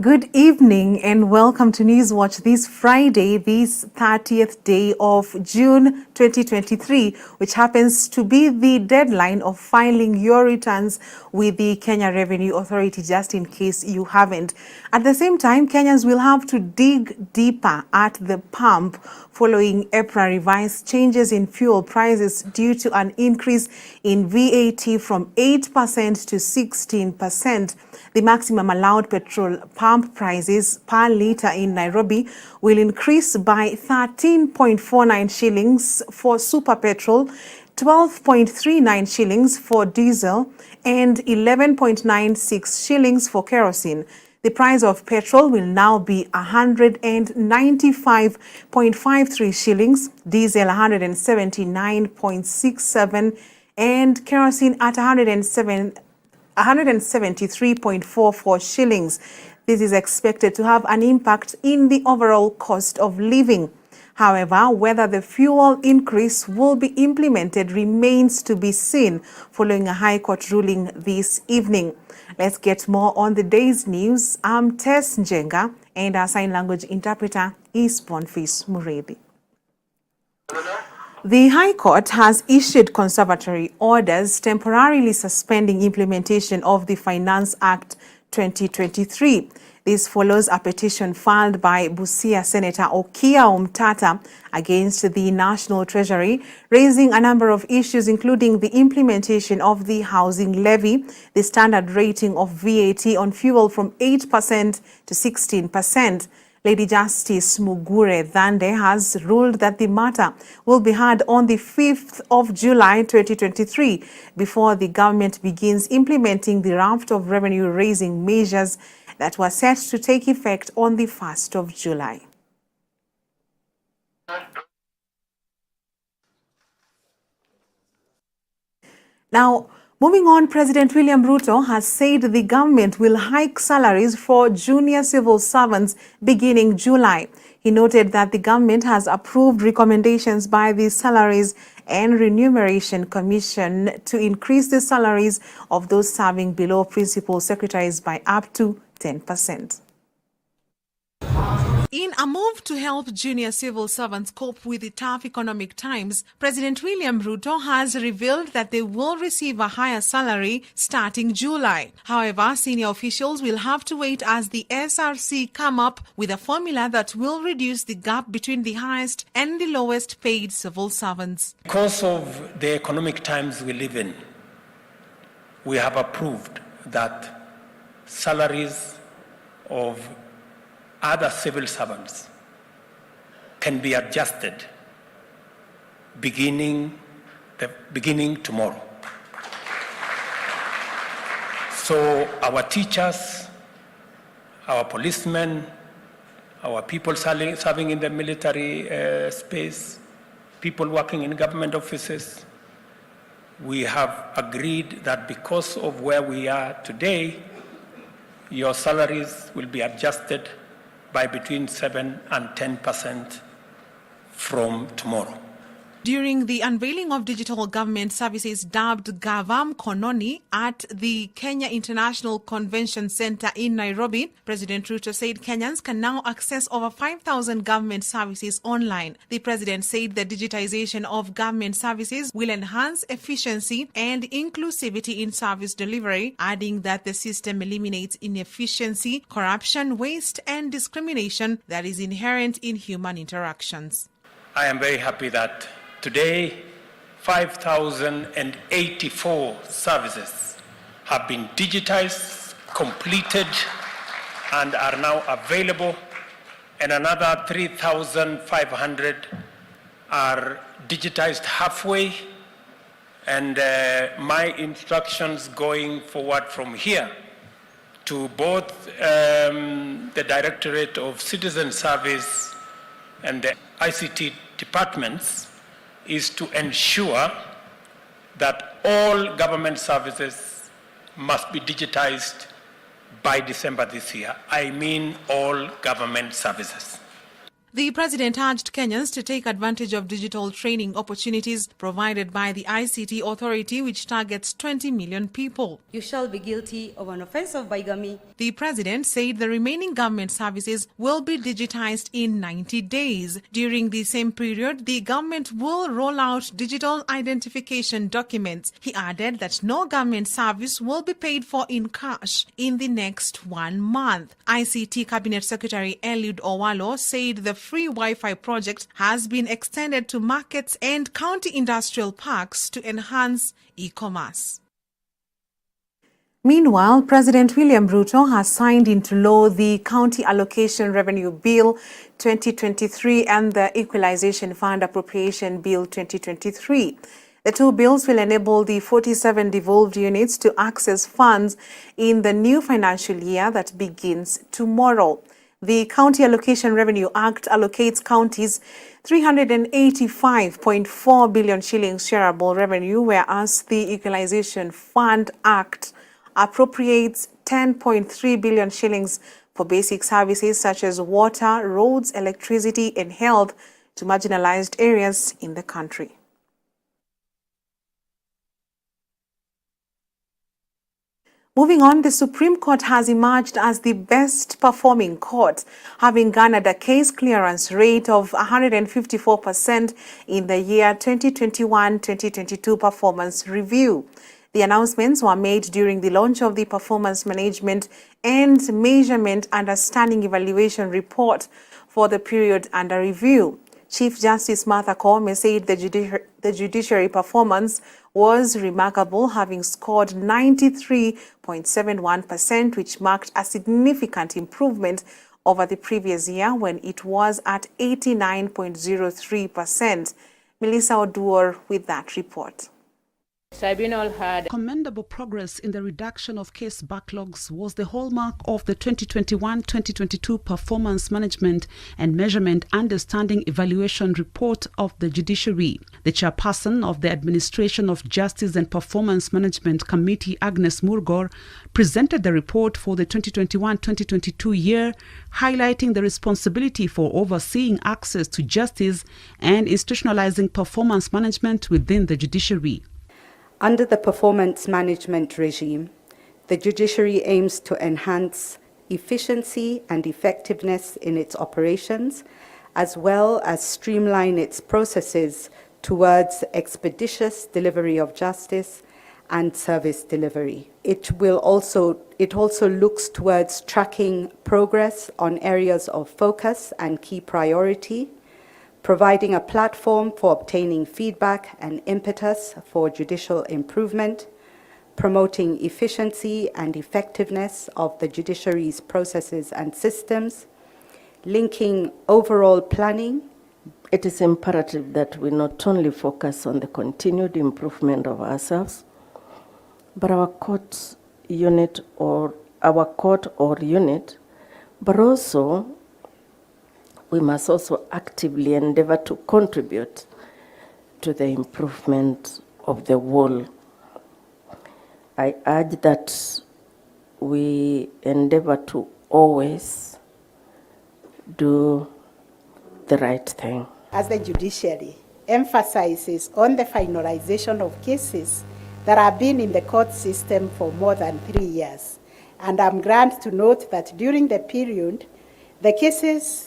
Good evening and welcome to Newswatch this Friday, this 30th day of June 2023, which happens to be the deadline of filing your returns with the Kenya Revenue Authority, just in case you haven't. At the same time, Kenyans will have to dig deeper at the pump following April revised changes in fuel prices due to an increase in VAT from 8% to 16%. The maximum allowed petrol pump prices per litre in Nairobi will increase by 13.49 shillings for super petrol, 12.39 shillings for diesel, and 11.96 shillings for kerosene. The price of petrol will now be 195.53 shillings, diesel 179.67, and kerosene at 173.44 shillings. This is expected to have an impact in the overall cost of living. However, whether the fuel increase will be implemented remains to be seen following a High Court ruling this evening. Let's get more on the day's news. I'm Tess Njenga and our sign language interpreter is Boniface Muredi. The High Court has issued conservatory orders temporarily suspending implementation of the Finance Act 2023. This follows a petition filed by Busia Senator Okia Omtata against the National Treasury, raising a number of issues including the implementation of the housing levy, the standard rating of VAT on fuel from 8% to 16%. Lady Justice Mugure Dhande has ruled that the matter will be heard on the 5th of July 2023 before the government begins implementing the raft of revenue-raising measures that were set to take effect on the 1st of July. Now, moving on, President William Ruto has said the government will hike salaries for junior civil servants beginning July. He noted that the government has approved recommendations by the Salaries and Remuneration Commission to increase the salaries of those serving below principal secretaries by up to 10%. In a move to help junior civil servants cope with the tough economic times, President William Ruto has revealed that they will receive a higher salary starting July. However, senior officials will have to wait as the SRC come up with a formula that will reduce the gap between the highest and the lowest paid civil servants. Because of the economic times we live in, we have approved that salaries of other civil servants can be adjusted beginning tomorrow. So our teachers, our policemen, our people serving in the military space, people working in government offices, we have agreed that because of where we are today, your salaries will be adjusted by between 7 and 10% from tomorrow. During the unveiling of digital government services dubbed Gavam Kononi at the Kenya International Convention Center in Nairobi, President Ruto said Kenyans can now access over 5,000 government services online. The president said the digitization of government services will enhance efficiency and inclusivity in service delivery, adding that the system eliminates inefficiency, corruption, waste, and discrimination that is inherent in human interactions. I am very happy that today, 5,084 services have been digitized, completed, and are now available, and another 3,500 are digitized halfway. And my instructions going forward from here to both the Directorate of Citizen Service and the ICT departments is to ensure that all government services must be digitized by December this year. I mean all government services. The president urged Kenyans to take advantage of digital training opportunities provided by the ICT authority, which targets 20 million people. You shall be guilty of an offense of bigamy. The president said the remaining government services will be digitized in 90 days. During the same period, the government will roll out digital identification documents. He added that no government service will be paid for in cash in the next 1 month. ICT Cabinet Secretary Eliud Owalo said the free Wi-Fi project has been extended to markets and county industrial parks to enhance e-commerce. Meanwhile, President William Ruto has signed into law the County Allocation Revenue Bill 2023 and the Equalization Fund Appropriation Bill 2023. The two bills will enable the 47 devolved units to access funds in the new financial year that begins tomorrow. The County Allocation Revenue Act allocates counties 385.4 billion shillings shareable revenue, whereas the Equalization Fund Act appropriates 10.3 billion shillings for basic services such as water, roads, electricity, and health to marginalized areas in the country. Moving on, the Supreme Court has emerged as the best performing court, having garnered a case clearance rate of 154% in the year 2021-2022 performance review. The announcements were made during the launch of the Performance Management and Measurement Understanding Evaluation Report for the period under review. Chief Justice Martha Koome said the judiciary performance was remarkable, having scored 93.71%, which marked a significant improvement over the previous year when it was at 89.03%. Melissa Oduor with that report. Tribunal had commendable progress in the reduction of case backlogs was the hallmark of the 2021-2022 Performance Management and Measurement Understanding Evaluation Report of the Judiciary. The chairperson of the Administration of Justice and Performance Management Committee, Agnes Murgor, presented the report for the 2021-2022 year, highlighting the responsibility for overseeing access to justice and institutionalizing performance management within the judiciary. Under the performance management regime, the judiciary aims to enhance efficiency and effectiveness in its operations, as well as streamline its processes towards expeditious delivery of justice and service delivery. It also looks towards tracking progress on areas of focus and key priority, providing a platform for obtaining feedback and impetus for judicial improvement, promoting efficiency and effectiveness of the judiciary's processes and systems, linking overall planning. It is imperative that we not only focus on the continued improvement of ourselves, but our court unit, but also we must also actively endeavor to contribute to the improvement of the whole. I urge that we endeavor to always do the right thing. As the judiciary emphasizes on the finalization of cases that have been in the court system for more than 3 years. And I'm glad to note that during the period, the cases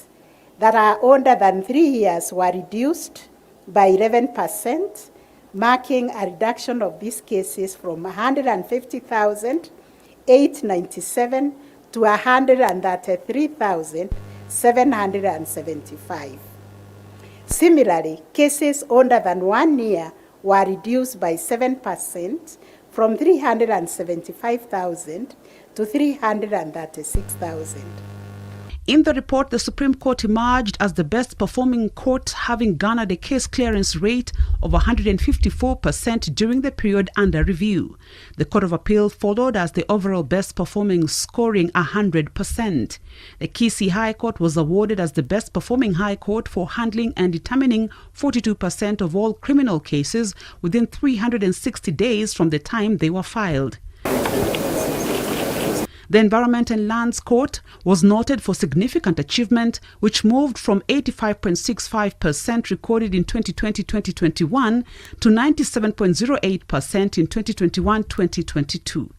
that are older than 3 years were reduced by 11%, marking a reduction of these cases from 150,897 to 133,775. Similarly, cases older than 1 year were reduced by 7% from 375,000 to 336,000. In the report, the Supreme Court emerged as the best performing court, having garnered a case clearance rate of 154% during the period under review. The Court of Appeal followed as the overall best performing, scoring 100%. The Kisii High Court was awarded as the best performing High Court for handling and determining 42% of all criminal cases within 360 days from the time they were filed. The Environment and Lands Court was noted for significant achievement, which moved from 85.65% recorded in 2020-2021 to 97.08% in 2021-2022.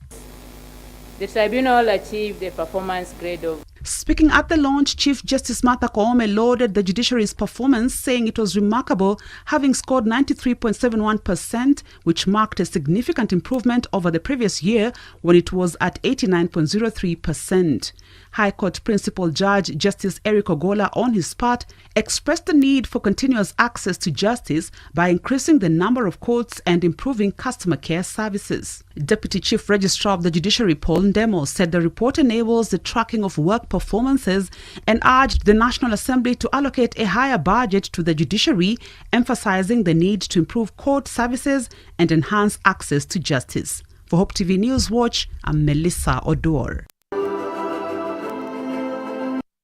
The tribunal achieved a performance grade of. Speaking at the launch, Chief Justice Martha Koome lauded the judiciary's performance, saying it was remarkable, having scored 93.71%, which marked a significant improvement over the previous year when it was at 89.03%. High Court Principal Judge Justice Eric Ogola, on his part, expressed the need for continuous access to justice by increasing the number of courts and improving customer care services. Deputy Chief Registrar of the Judiciary Paul Ndemo said the report enables the tracking of work performances and urged the National Assembly to allocate a higher budget to the judiciary, emphasizing the need to improve court services and enhance access to justice. For Hope TV Newswatch, I'm Melissa Odor.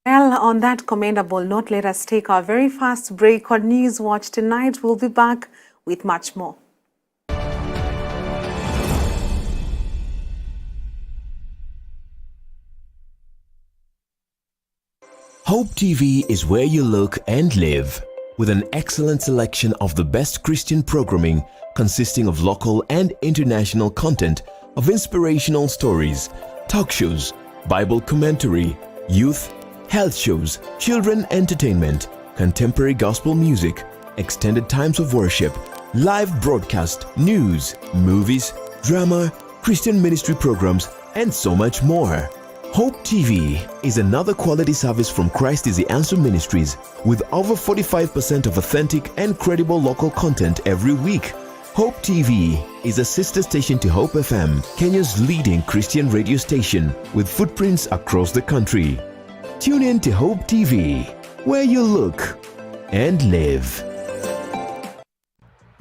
Well, on that commendable note, let us take our very first break on Newswatch tonight. We'll be back with much more. Hope TV is where you look and live, with an excellent selection of the best Christian programming consisting of local and international content, of inspirational stories, talk shows, Bible commentary, youth, health shows, children entertainment, contemporary gospel music, extended times of worship, live broadcast, news, movies, drama, Christian ministry programs, and so much more. Hope TV is another quality service from Christ is the Answer Ministries, with over 45% of authentic and credible local content every week. Hope TV is a sister station to Hope FM, Kenya's leading Christian radio station, with footprints across the country. Tune in to Hope TV, where you look and live.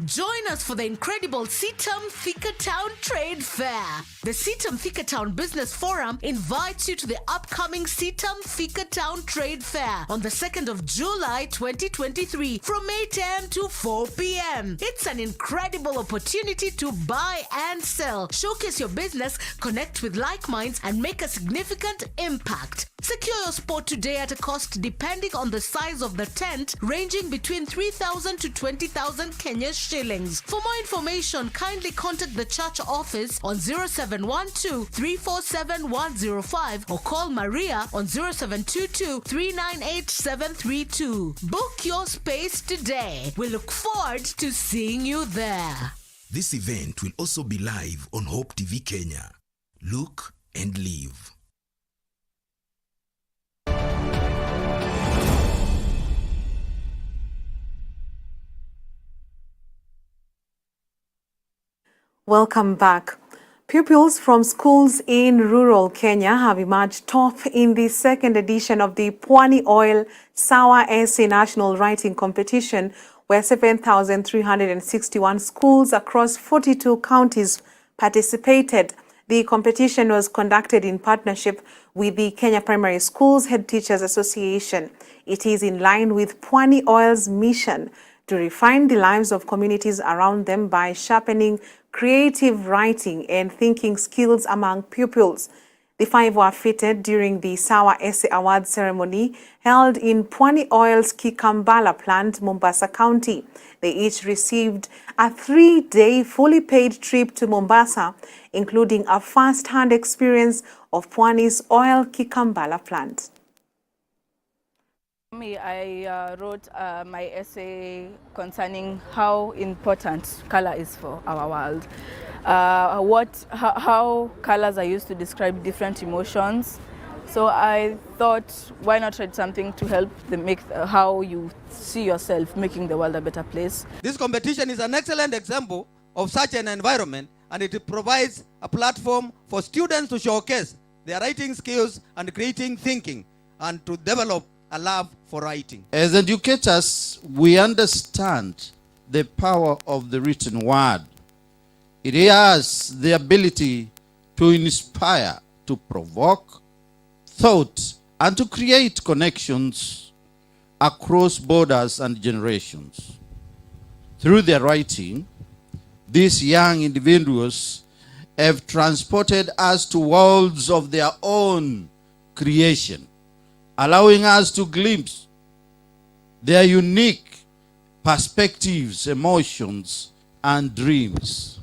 Join us for the incredible CITAM Thika Town Trade Fair. The CITAM Thika Town Business Forum invites you to the upcoming CITAM Thika Town Trade Fair on the 2nd of July 2023 from 8 a.m. to 4 p.m. It's an incredible opportunity to buy and sell, showcase your business, connect with like minds, and make a significant impact. Secure your spot today at a cost depending on the size of the tent, ranging between 3,000 to 20,000 Kenya shillings. For more information, kindly contact the church office on 0712 347 105 or call Maria on 0722 398 732. Book your space today. We look forward to seeing you there. This event will also be live on Hope TV Kenya. Look and live. Welcome back. Pupils from schools in rural Kenya have emerged top in the second edition of the Pwani Oil Sawa Essay National Writing Competition, where 7,361 schools across 42 counties participated. The competition was conducted in partnership with the Kenya Primary Schools Head Teachers Association. It is in line with Pwani Oil's mission to refine the lives of communities around them by sharpening creative writing and thinking skills among pupils. The 5 were fitted during the Sawa Essay Award ceremony held in Pwani Oil's Kikambala plant, Mombasa County. They each received a 3-day fully paid trip to Mombasa, including a first-hand experience of Pwani's Oil Kikambala plant. I wrote my essay concerning how important color is for our world. How colors are used to describe different emotions. So I thought, why not write something to help make how you see yourself making the world a better place. This competition is an excellent example of such an environment, and it provides a platform for students to showcase their writing skills and creating thinking, and to develop a love for writing. As educators, we understand the power of the written word. It has the ability to inspire, to provoke thought, and to create connections across borders and generations. Through their writing, these young individuals have transported us to worlds of their own creation, allowing us to glimpse their unique perspectives, emotions, and dreams.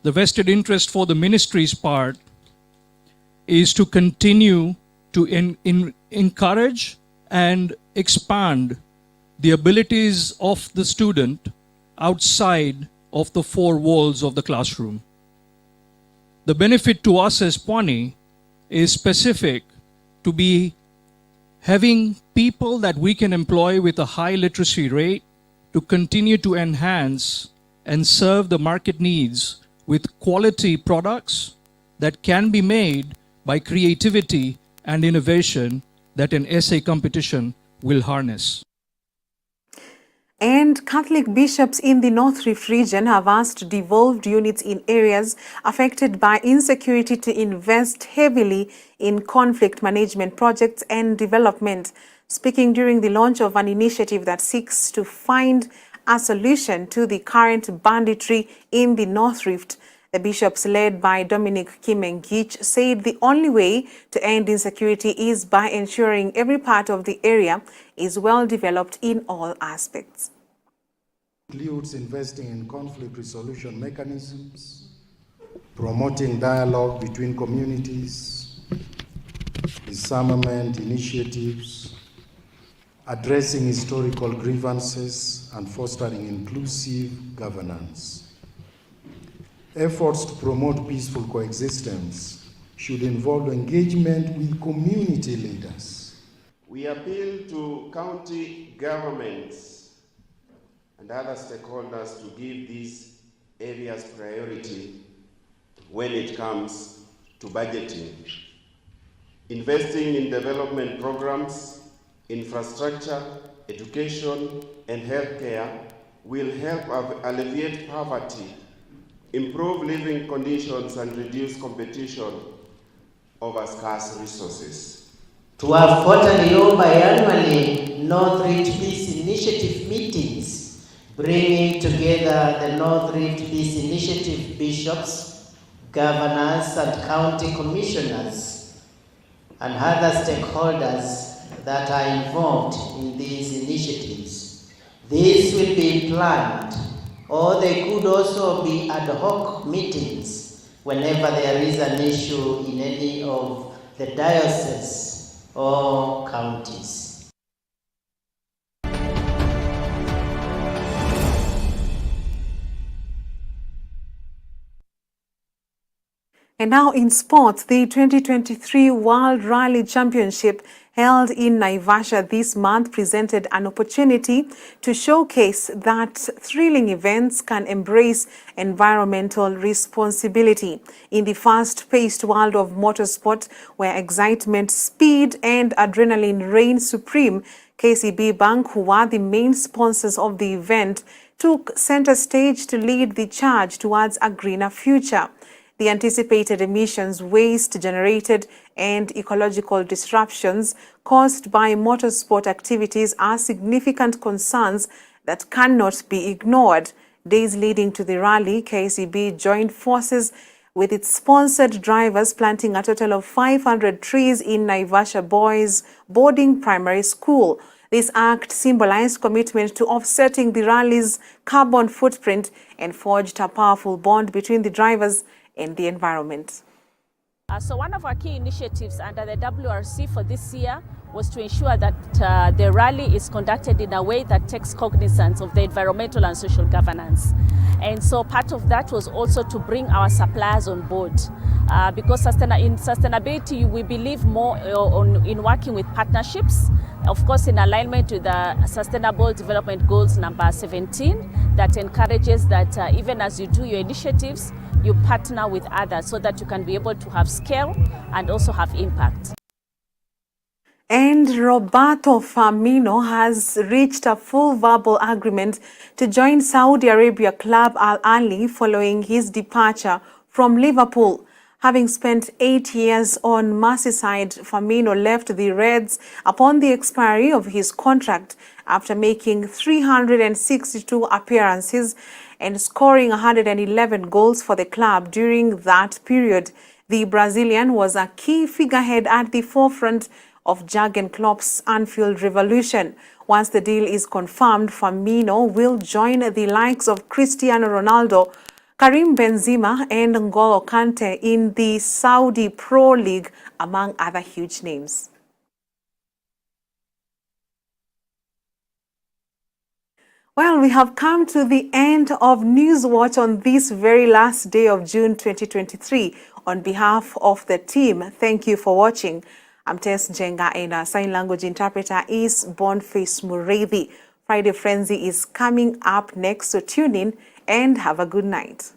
The vested interest for the ministry's part is to continue to encourage and expand the abilities of the student outside of the four walls of the classroom. The benefit to us as Pwani is specific to be having people that we can employ with a high literacy rate to continue to enhance and serve the market needs with quality products that can be made by creativity and innovation that an essay competition will harness. And Catholic bishops in the North Rift region have asked devolved units in areas affected by insecurity to invest heavily in conflict management projects and development. Speaking during the launch of an initiative that seeks to find a solution to the current banditry in the North Rift, the bishops, led by Dominic Kimengich, said the only way to end insecurity is by ensuring every part of the area is well developed in all aspects. Includes investing in conflict resolution mechanisms, promoting dialogue between communities, disarmament initiatives, addressing historical grievances, and fostering inclusive governance. Efforts to promote peaceful coexistence should involve engagement with community leaders. We appeal to county governments and other stakeholders to give these areas priority when it comes to budgeting. Investing in development programs, infrastructure, education, and healthcare will help alleviate poverty, improve living conditions, and reduce competition over scarce resources. To have quarterly or biannually North Rift Peace Initiative meetings, bringing together the North Rift Peace Initiative bishops, governors, and county commissioners, and other stakeholders that are involved in these initiatives. This will be planned, or they could also be ad hoc meetings whenever there is an issue in any of the dioceses or counties. And now in sports, the 2023 World Rally Championship held in Naivasha this month presented an opportunity to showcase that thrilling events can embrace environmental responsibility. In the fast-paced world of motorsport, where excitement, speed, and adrenaline reign supreme, KCB Bank, who were the main sponsors of the event, took center stage to lead the charge towards a greener future. The anticipated emissions, waste generated, and ecological disruptions caused by motorsport activities are significant concerns that cannot be ignored. Days leading to the rally, KCB joined forces with its sponsored drivers, planting a total of 500 trees in Naivasha Boys Boarding Primary School. This act symbolized commitment to offsetting the rally's carbon footprint and forged a powerful bond between the drivers and the environment. So one of our key initiatives under the WRC for this year was to ensure that the rally is conducted in a way that takes cognizance of the environmental and social governance. And so part of that was also to bring our suppliers on board. Because in sustainability, we believe more in working with partnerships, of course in alignment with the Sustainable Development Goals number 17, that encourages that even as you do your initiatives, you partner with others so that you can be able to have scale and also have impact. And Roberto Firmino has reached a full verbal agreement to join Saudi Arabia club Al Ahly following his departure from Liverpool. Having spent 8 years on Merseyside, Firmino left the Reds upon the expiry of his contract after making 362 appearances and scoring 111 goals for the club during that period. The Brazilian was a key figurehead at the forefront of Jurgen Klopp's Anfield revolution. Once the deal is confirmed, Firmino will join the likes of Cristiano Ronaldo, Karim Benzema and N'Golo Kante in the Saudi Pro League, among other huge names. Well, we have come to the end of Newswatch on this very last day of June 2023. On behalf of the team, thank you for watching. I'm Tess Jenga and our sign language interpreter is Boniface Mureithi. Friday Frenzy is coming up next, so tune in and have a good night.